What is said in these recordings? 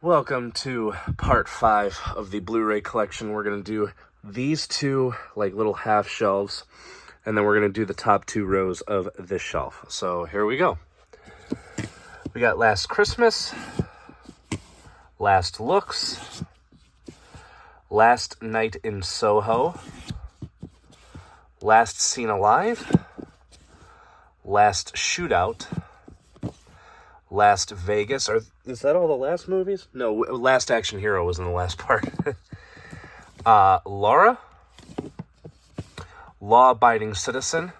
Welcome to part 5 of the Blu-ray collection. We're going to do these two like little half shelves, and then we're going to do the top 2 rows of this shelf. So here we go. We got Last Christmas, Last Looks, Last Night in Soho, Last Seen Alive, Last Shootout, Last Vegas. Is that all the last movies? No, Last Action Hero was in the last part. Laura, Law Abiding Citizen.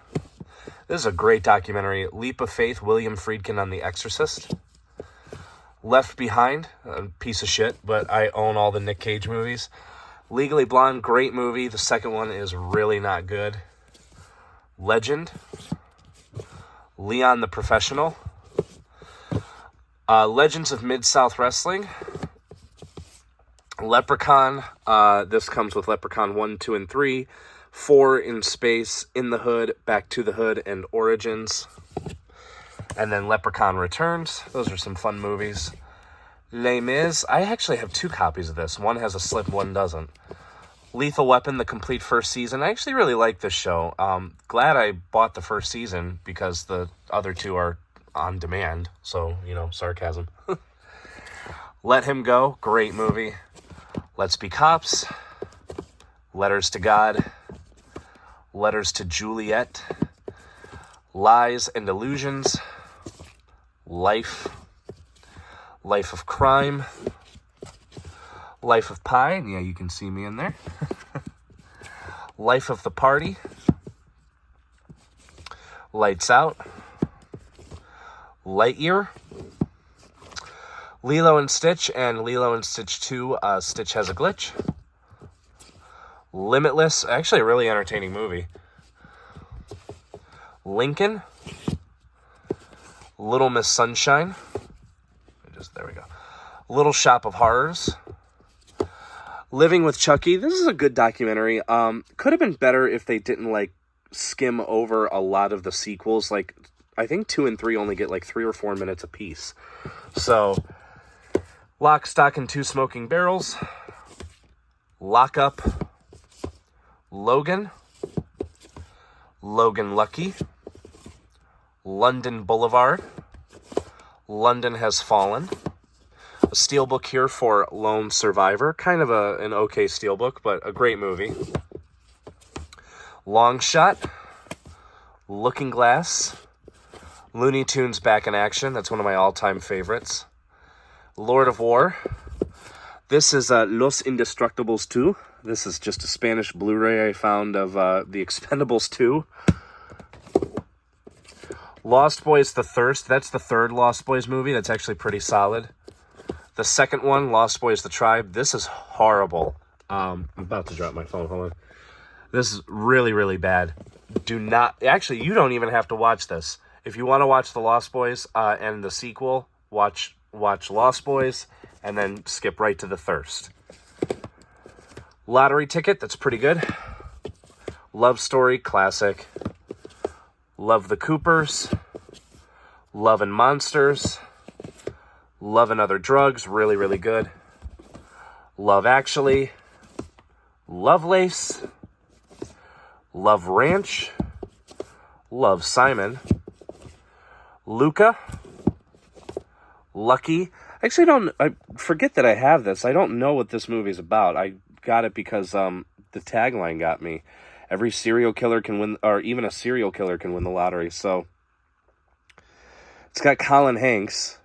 This is a great documentary. Leap of Faith, William Friedkin on The Exorcist. Left Behind, a piece of shit, but I own all the Nick Cage movies. Legally Blonde, great movie. The second one is really not good. Legend. Leon the Professional. Legends of Mid-South Wrestling. Leprechaun. This comes with Leprechaun 1, 2, and 3. 4 in Space, In the Hood, Back to the Hood, and Origins. And then Leprechaun Returns. Those are some fun movies. Les Mis. I actually have 2 copies of this. One has a slip, one doesn't. Lethal Weapon, the complete first season. I actually really like this show. Glad I bought the first season because the other 2 are on demand. So, sarcasm. Let Him Go, great movie. Let's Be Cops. Letters to God. Letters to Juliet. Lies and Illusions. Life. Life of Crime. Life of Pi. Yeah, you can see me in there. Life of the Party. Lights Out. Lightyear. Lilo and Stitch and Lilo and Stitch 2, Stitch Has a Glitch. Limitless, actually a really entertaining movie. Lincoln. Little Miss Sunshine. There we go. Little Shop of Horrors. Living with Chucky. This is a good documentary. Could have been better if they didn't, skim over a lot of the sequels. I think 2 and 3 only get 3 or 4 minutes apiece. So, Lock, Stock, and 2 Smoking Barrels. Lock Up. Logan. Logan Lucky. London Boulevard. London Has Fallen. A steelbook here for Lone Survivor. Kind of an okay steelbook, but a great movie. Long Shot. Looking Glass. Looney Tunes Back in Action. That's one of my all-time favorites. Lord of War. This is Los Indestructibles 2. This is just a Spanish Blu-ray I found of The Expendables 2. Lost Boys The Thirst. That's the third Lost Boys movie. That's actually pretty solid. The second one, Lost Boys The Tribe. This is horrible. I'm about to drop my phone. Hold on. This is really, really bad. Do not... Actually, you don't even have to watch this. If you want to watch The Lost Boys and the sequel, watch Lost Boys and then skip right to The Thirst. Lottery Ticket, that's pretty good. Love Story, classic. Love the Coopers. Love and Monsters. Love and Other Drugs, really, really good. Love Actually. Lovelace. Love Ranch. Love Simon. Luca. Lucky. Actually, I forget that I have this. I don't know what this movie's about. I got it because the tagline got me. Every serial killer can win, or even a serial killer can win the lottery. So it's got Colin Hanks.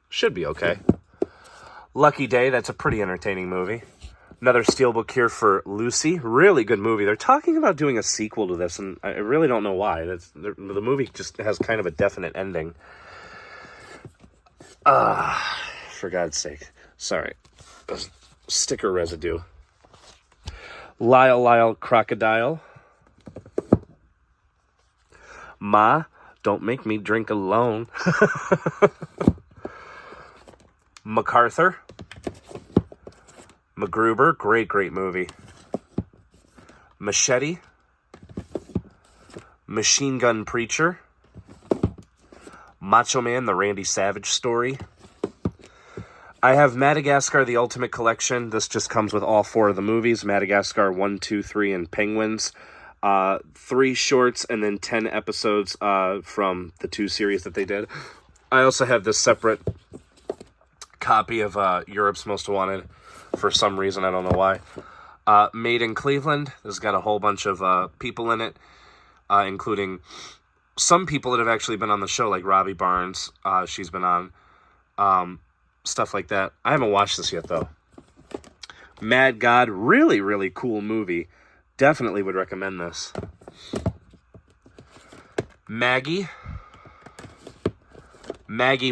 Should be okay. Lucky Day. That's a pretty entertaining movie. Another steelbook here for Lucy. Really good movie. They're talking about doing a sequel to this, and I really don't know why. The movie just has kind of a definite ending. For God's sake. Sorry. Sticker residue. Lyle Crocodile. Ma, don't make me drink alone. MacArthur. MacGruber, great movie. Machete. Machine Gun Preacher. Macho Man, the Randy Savage story. I have Madagascar, The Ultimate Collection. This just comes with all 4 of the movies. Madagascar 1, 2, 3, and Penguins. 3 shorts and then 10 episodes from the 2 series that they did. I also have this separate copy of Europe's Most Wanted for some reason. I don't know why. Made in Cleveland. This has got a whole bunch of people in it, including some people that have actually been on the show, like Robbie Barnes. She's been on. Stuff like that. I haven't watched this yet, though. Mad God. Really, really cool movie. Definitely would recommend this. Maggie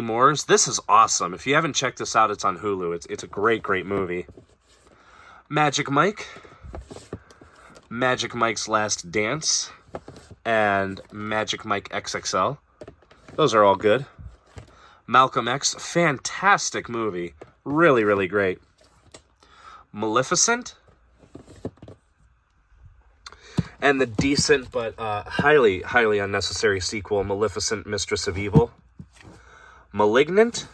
Moore's. This is awesome. If you haven't checked this out, it's on Hulu. It's a great, great movie. Magic Mike's Last Dance, and Magic Mike XXL. Those are all good. Malcolm X, fantastic movie. Really, really great. Maleficent. And the decent but highly, highly unnecessary sequel, Maleficent, Mistress of Evil. Malignant.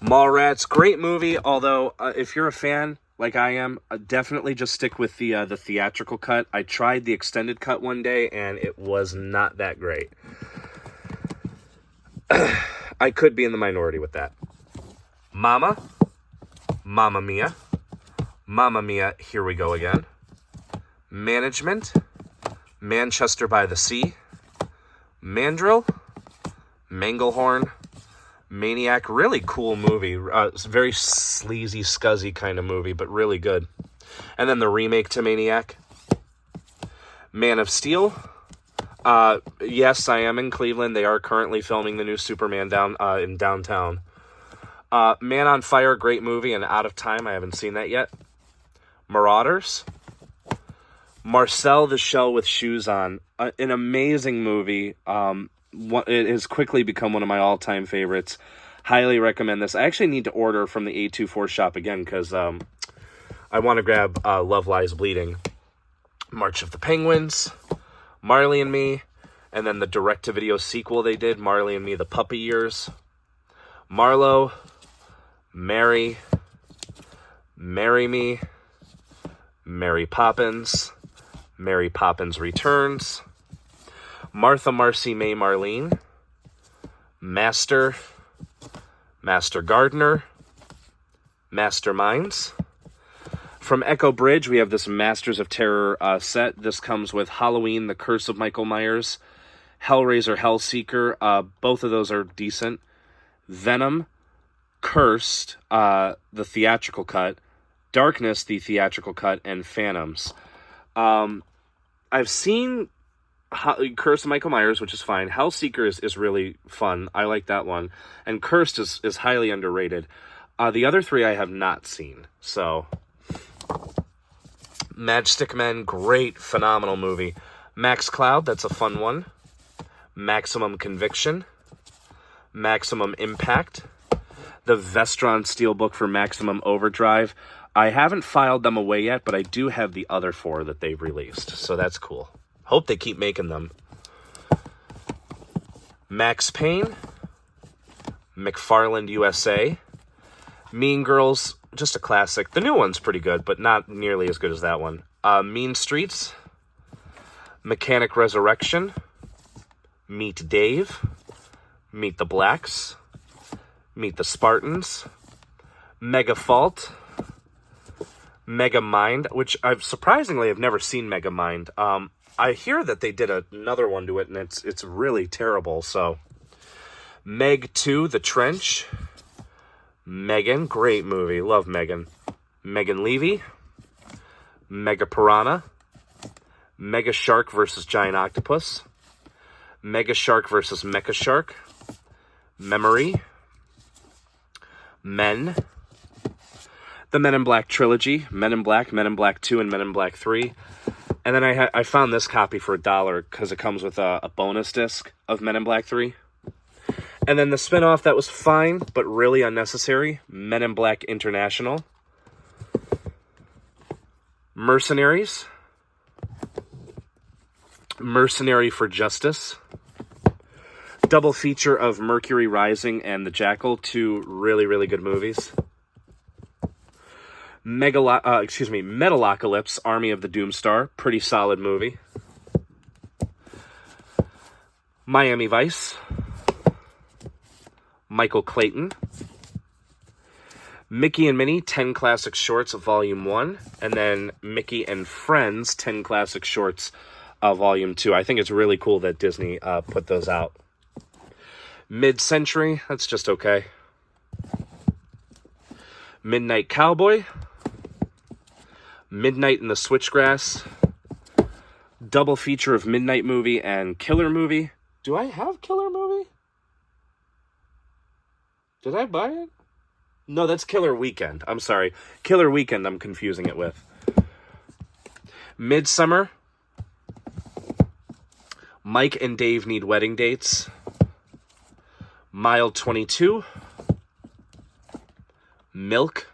Mallrats, great movie, although if you're a fan, like I am, definitely just stick with the theatrical cut. I tried the extended cut one day, and it was not that great. I could be in the minority with that. Mamma Mia, Here We Go Again. Management, Manchester by the Sea. Mandrill, Manglehorn, Maniac, really cool movie. It's a very sleazy, scuzzy kind of movie, but really good. And then the remake to Maniac. Man of Steel. Yes, I am in Cleveland. They are currently filming the new Superman in downtown. Man on Fire, great movie, and Out of Time. I haven't seen that yet. Marauders. Marcel the Shell with Shoes On. An amazing movie. It has quickly become one of my all-time favorites. Highly recommend this. I actually need to order from the 824 shop again because I want to grab Love Lies Bleeding. March of the Penguins. Marley and Me, and then the direct-to-video sequel they did, Marley and Me, The Puppy Years. Marlowe, Mary, Marry Me, Mary Poppins, Mary Poppins Returns, Martha, Marcy, May, Marlene, Master, Master Gardener, Masterminds. From Echo Bridge, we have this Masters of Terror set. This comes with Halloween, The Curse of Michael Myers, Hellraiser, Hellseeker. Both of those are decent. Venom, Cursed, the theatrical cut, Darkness, the theatrical cut, and Phantoms. I've seen Curse of Michael Myers, which is fine. Hellseeker is really fun. I like that one. And Cursed is highly underrated. The other 3 I have not seen, so... Matchstick Men, great, phenomenal movie. Max Cloud, that's a fun one. Maximum Conviction. Maximum Impact. The Vestron Steelbook for Maximum Overdrive. I haven't filed them away yet, but I do have the other 4 that they've released, so that's cool. Hope they keep making them. Max Payne. McFarland USA. Mean Girls, just a classic. The new one's pretty good, but not nearly as good as that one. Mean Streets. Mechanic Resurrection. Meet Dave. Meet the Blacks. Meet the Spartans. Mega Fault. Mega Mind, which I've surprisingly have never seen Mega Mind. I hear that they did another one to it, and it's really terrible, so. Meg 2, The Trench. Megan, great movie. Love Megan. Megan Levy. Mega Piranha. Mega Shark versus Giant Octopus. Mega Shark versus Mecha Shark. Memory. Men. The Men in Black trilogy. Men in Black 2, and Men in Black 3. And then I found this copy for $1 because it comes with a bonus disc of Men in Black 3. And then the spinoff that was fine, but really unnecessary, Men in Black International. Mercenaries. Mercenary for Justice. Double feature of Mercury Rising and The Jackal, two really, really good movies. Metalocalypse, Army of the Doomstar, pretty solid movie. Miami Vice, Michael Clayton. Mickey and Minnie, 10 Classic Shorts, Volume 1. And then Mickey and Friends, 10 Classic Shorts, Volume 2. I think it's really cool that Disney put those out. Mid-Century, that's just okay. Midnight Cowboy. Midnight in the Switchgrass. Double feature of Midnight Movie and Killer Movie. Do I have Killer Movie? Did I buy it? No, that's Killer Weekend. I'm sorry. Killer Weekend I'm confusing it with. Midsummer. Mike and Dave Need Wedding Dates. Mile 22. Milk.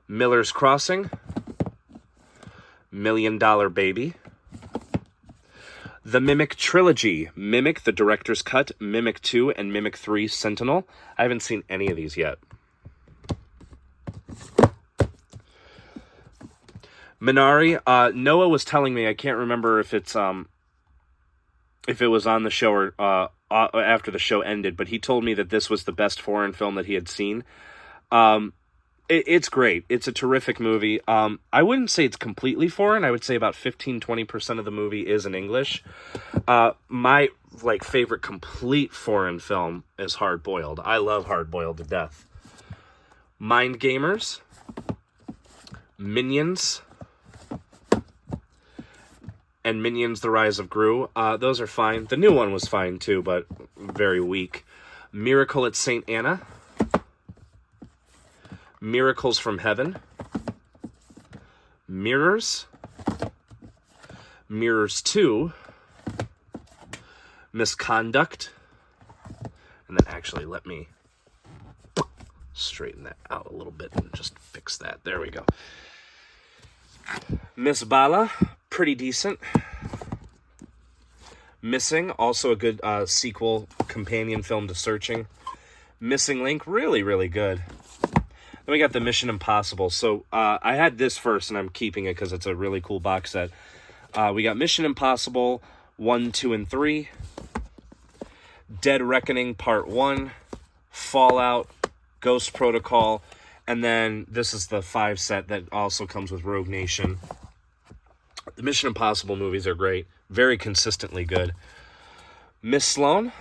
Miller's Crossing. $1 Million Baby. The Mimic Trilogy. Mimic, the Director's Cut, Mimic 2, and Mimic 3 Sentinel. I haven't seen any of these yet. Minari. Noah was telling me, I can't remember if it's if it was on the show or after the show ended, but he told me that this was the best foreign film that he had seen. It's great. It's a terrific movie. I wouldn't say it's completely foreign. I would say about 15-20% of the movie is in English. My favorite complete foreign film is Hard Boiled. I love Hard Boiled to death. Mind Gamers. Minions. And Minions: The Rise of Gru. Those are fine. The new one was fine too, but very weak. Miracle at St. Anna. Miracles from Heaven. Mirrors. Mirrors 2. Misconduct. And then actually let me straighten that out a little bit and just fix that. There we go. Miss Bala, pretty decent. Missing, also a good sequel, companion film to Searching. Missing Link, really, really good. Then we got the Mission Impossible. So I had this first, and I'm keeping it because it's a really cool box set. We got Mission Impossible 1, 2, and 3. Dead Reckoning Part 1. Fallout. Ghost Protocol. And then this is the 5 set that also comes with Rogue Nation. The Mission Impossible movies are great. Very consistently good. Miss Sloane.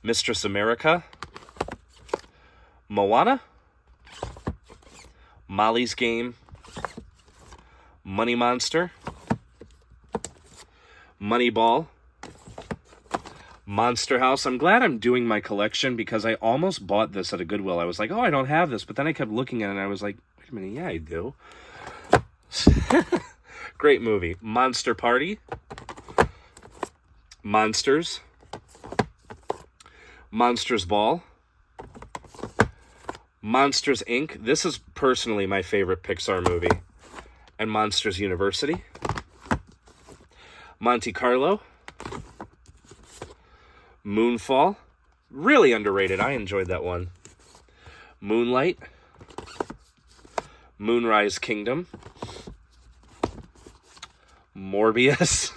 Mistress America. Moana. Molly's Game. Money Monster. Moneyball. Monster House. I'm glad I'm doing my collection because I almost bought this at a Goodwill. I was like, oh, I don't have this. But then I kept looking at it and I was like, wait a minute, yeah, I do. Great movie. Monster Party. Monsters. Monsters Ball. Monsters, Inc. This is personally my favorite Pixar movie. And Monsters University. Monte Carlo. Moonfall. Really underrated. I enjoyed that one. Moonlight. Moonrise Kingdom. Morbius.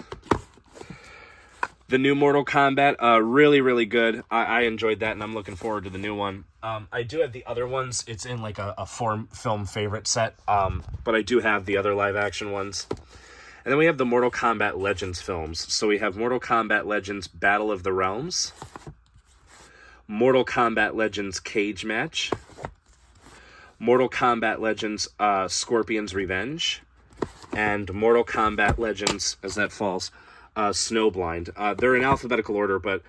The new Mortal Kombat, really, really good. I enjoyed that, and I'm looking forward to the new one. I do have the other ones. It's in like a film favorite set, but I do have the other live-action ones. And then we have the Mortal Kombat Legends films. So we have Mortal Kombat Legends Battle of the Realms. Mortal Kombat Legends Cage Match. Mortal Kombat Legends Scorpion's Revenge. And Mortal Kombat Legends, as that falls, Snowblind. They're in alphabetical order, but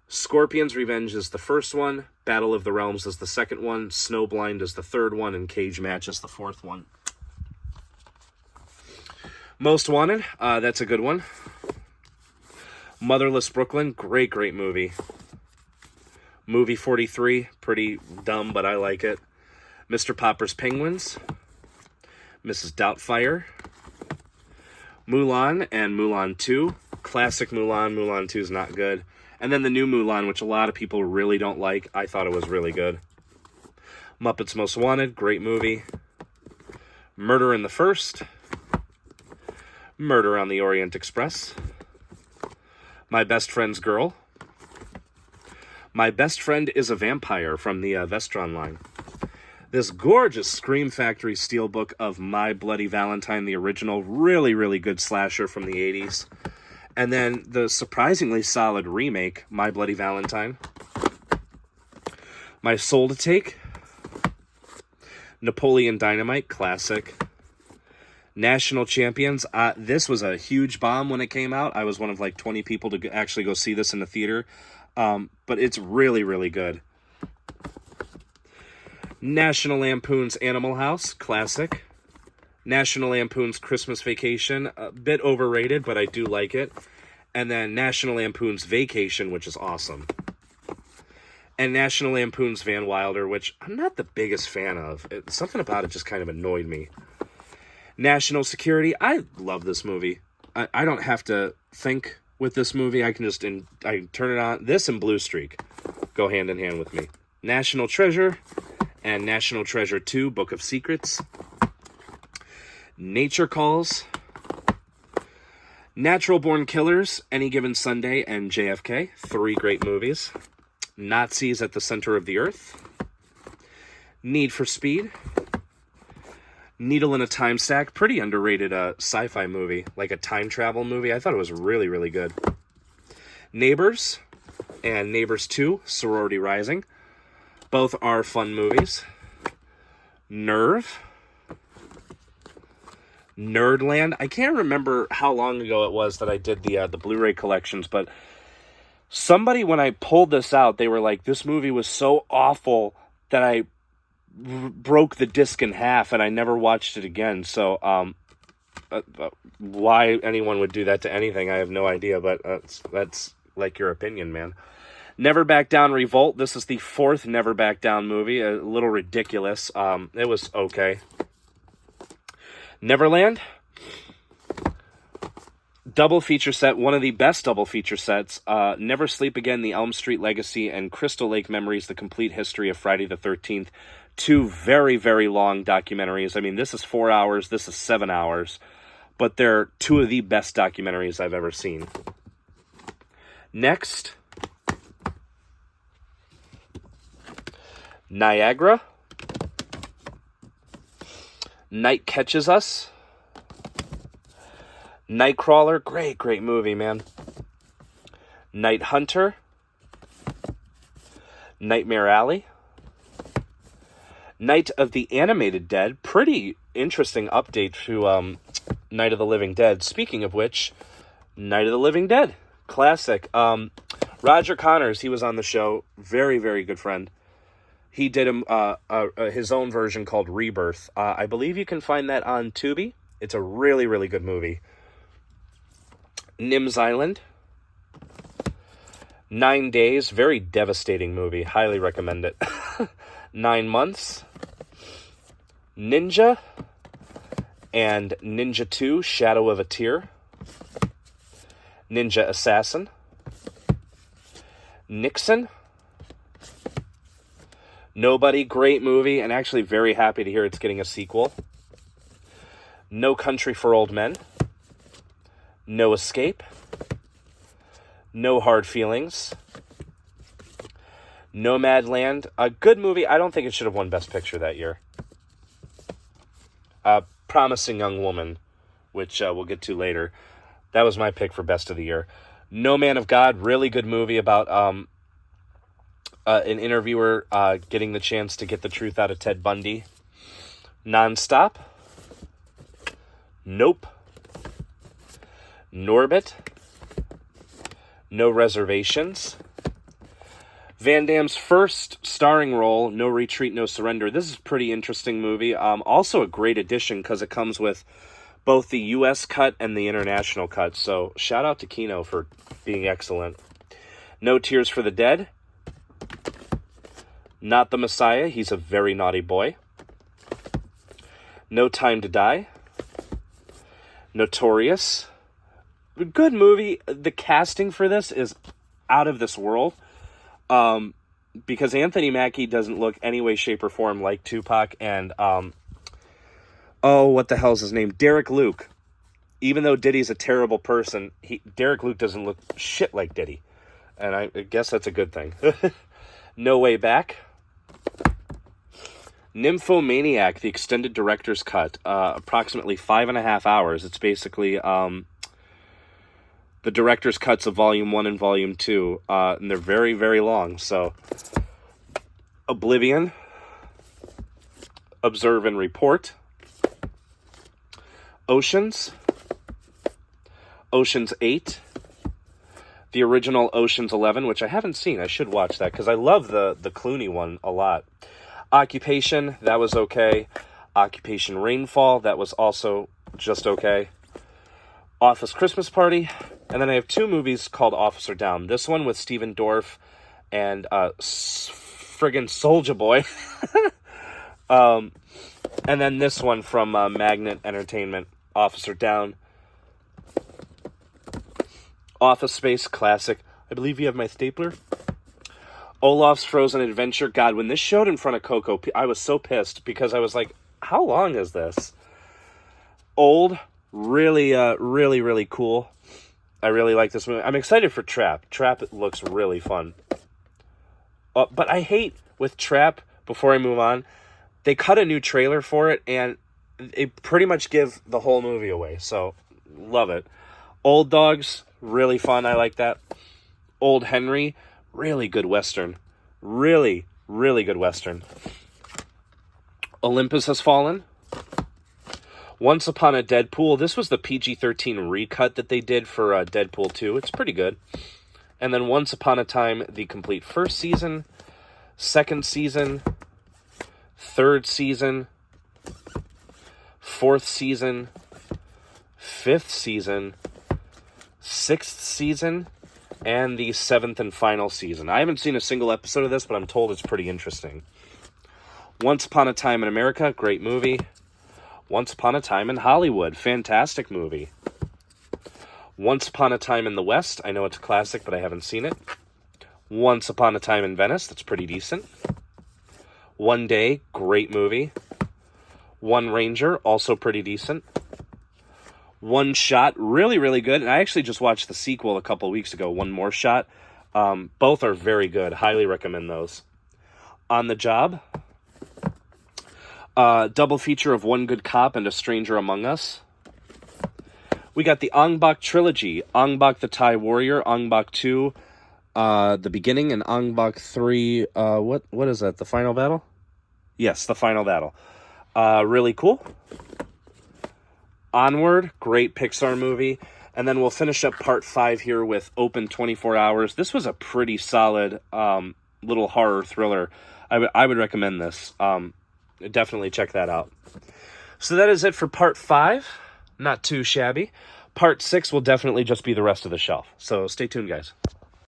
Scorpion's Revenge is the first one, Battle of the Realms is the second one, Snowblind is the third one, and Cage Match is the fourth one. Most Wanted, that's a good one. Motherless Brooklyn, great, great movie. Movie 43, pretty dumb, but I like it. Mr. Popper's Penguins. Mrs. Doubtfire. Mulan and Mulan 2. classic Mulan. Mulan 2 is not good. And then the new Mulan, which a lot of people really don't like. I thought it was really good. Muppets Most Wanted, great movie. Murder in the First. Murder on the Orient Express. My Best Friend's Girl. My Best Friend is a Vampire from the Vestron line. This gorgeous Scream Factory steelbook of My Bloody Valentine, the original, really, really good slasher from the 80s. And then the surprisingly solid remake, My Bloody Valentine. My Soul to Take. Napoleon Dynamite, classic. National Champions. This was a huge bomb when it came out. I was one of like 20 people to actually go see this in the theater. But it's really, really good. National Lampoon's Animal House, classic. National Lampoon's Christmas Vacation, a bit overrated, but I do like it. And then National Lampoon's Vacation, which is awesome. And National Lampoon's Van Wilder, which I'm not the biggest fan of. Something about it just kind of annoyed me. National Security, I love this movie. I don't have to think with this movie. I can just I turn it on. This and Blue Streak go hand in hand with me. National Treasure and National Treasure 2, Book of Secrets. Nature Calls. Natural Born Killers, Any Given Sunday, and JFK. 3 great movies. Nazis at the Center of the Earth. Need for Speed. Needle in a Time Stack. Pretty underrated sci-fi movie. Like a time travel movie. I thought it was really, really good. Neighbors and Neighbors 2, Sorority Rising. Both are fun movies. Nerve. Nerdland. I can't remember how long ago it was that I did the Blu-ray collections, but somebody, when I pulled this out, they were like, this movie was so awful that I broke the disc in half and I never watched it again. So, why anyone would do that to anything, I have no idea, but that's like your opinion, man. Never Back Down Revolt. This is the 4th Never Back Down movie. A little ridiculous. It was okay. Neverland. Double feature set. One of the best double feature sets. Never Sleep Again, The Elm Street Legacy, and Crystal Lake Memories, The Complete History of Friday the 13th. 2 very, very long documentaries. I mean, this is 4 hours. This is 7 hours. But they're 2 of the best documentaries I've ever seen. Next. Niagara. Night Catches Us. Nightcrawler. Great movie, man. Night Hunter. Nightmare Alley. Night of the Animated Dead. Pretty interesting update to Night of the Living Dead. Speaking of which, Night of the Living Dead. Classic. Roger Connors, he was on the show. Very, very good friend. He did his own version called Rebirth. I believe you can find that on Tubi. It's a really, really good movie. Nim's Island. 9 Days. Very devastating movie. Highly recommend it. 9 Months. Ninja. And Ninja 2, Shadow of a Tear. Ninja Assassin. Nixon. Nobody, great movie, and actually very happy to hear it's getting a sequel. No Country for Old Men. No Escape. No Hard Feelings. Nomadland, a good movie. I don't think it should have won Best Picture that year. Promising Young Woman, which we'll get to later. That was my pick for Best of the Year. No Man of God, really good movie about an interviewer getting the chance to get the truth out of Ted Bundy. Nonstop. Nope. Norbit. No Reservations. Van Damme's first starring role, No Retreat, No Surrender. This is a pretty interesting movie. Also a great addition because it comes with both the U.S. cut and the international cut. So shout out to Kino for being excellent. No Tears for the Dead. Not the Messiah. He's a very naughty boy. No Time to Die. Notorious. good movie. The casting for this is out of this world. Because Anthony Mackie doesn't look any way, shape, or form like Tupac. And, what the hell's his name? Derek Luke. Even though Diddy's a terrible person, Derek Luke doesn't look shit like Diddy. And I guess that's a good thing. No Way Back. Nymphomaniac, the extended director's cut. Approximately 5.5 hours. It's basically the director's cuts of Volume 1 and Volume 2. And they're very, very long. So, Oblivion. Observe and Report. Oceans. Oceans 8. The original Oceans 11, which I haven't seen. I should watch that because I love the Clooney one a lot. Occupation, that was okay. Occupation Rainfall, that was also just okay. Office Christmas Party. And then I have 2 movies called Officer Down. This one with Stephen Dorff and friggin' Soulja Boy. And then this one from Magnet Entertainment, Officer Down. Office Space, classic. I believe you have my stapler. Olaf's Frozen Adventure. God, when this showed in front of Coco, I was so pissed because I was like, how long is this? Old, really, really cool. I really like this movie. I'm excited for Trap. Trap looks really fun. But I hate with Trap, before I move on, they cut a new trailer for it, and they pretty much give the whole movie away. So, love it. Old Dogs, really fun. I like that. Old Henry, really good Western. Really, really good Western. Olympus Has Fallen. Once Upon a Deadpool. This was the PG-13 recut that they did for Deadpool 2. It's pretty good. And then Once Upon a Time, the complete first season, second season, third season, fourth season, fifth season, sixth season, and the 7th and final season. I haven't seen a single episode of this, but I'm told it's pretty interesting. Once Upon a Time in America, great movie. Once Upon a Time in Hollywood, fantastic movie. Once Upon a Time in the West, I know it's a classic, but I haven't seen it. Once Upon a Time in Venice, that's pretty decent. One Day, great movie. One Ranger, also pretty decent. One Shot, really, really good. And I actually just watched the sequel a couple weeks ago, One More Shot. Both are very good. Highly recommend those. On the Job. Double feature of One Good Cop and A Stranger Among Us. We got the Ong Bak trilogy. Ong Bak the Thai Warrior, Ong Bak 2, The Beginning, and Ong Bak 3, what is that, The Final Battle? Yes, The Final Battle. Really cool. Onward, great Pixar movie. And then we'll finish up part 5 here with Open 24 Hours. This was a pretty solid little horror thriller. I would recommend this. Definitely check that out. So that is it for part 5. Not too shabby. Part 6 will definitely just be the rest of the shelf. So stay tuned, guys.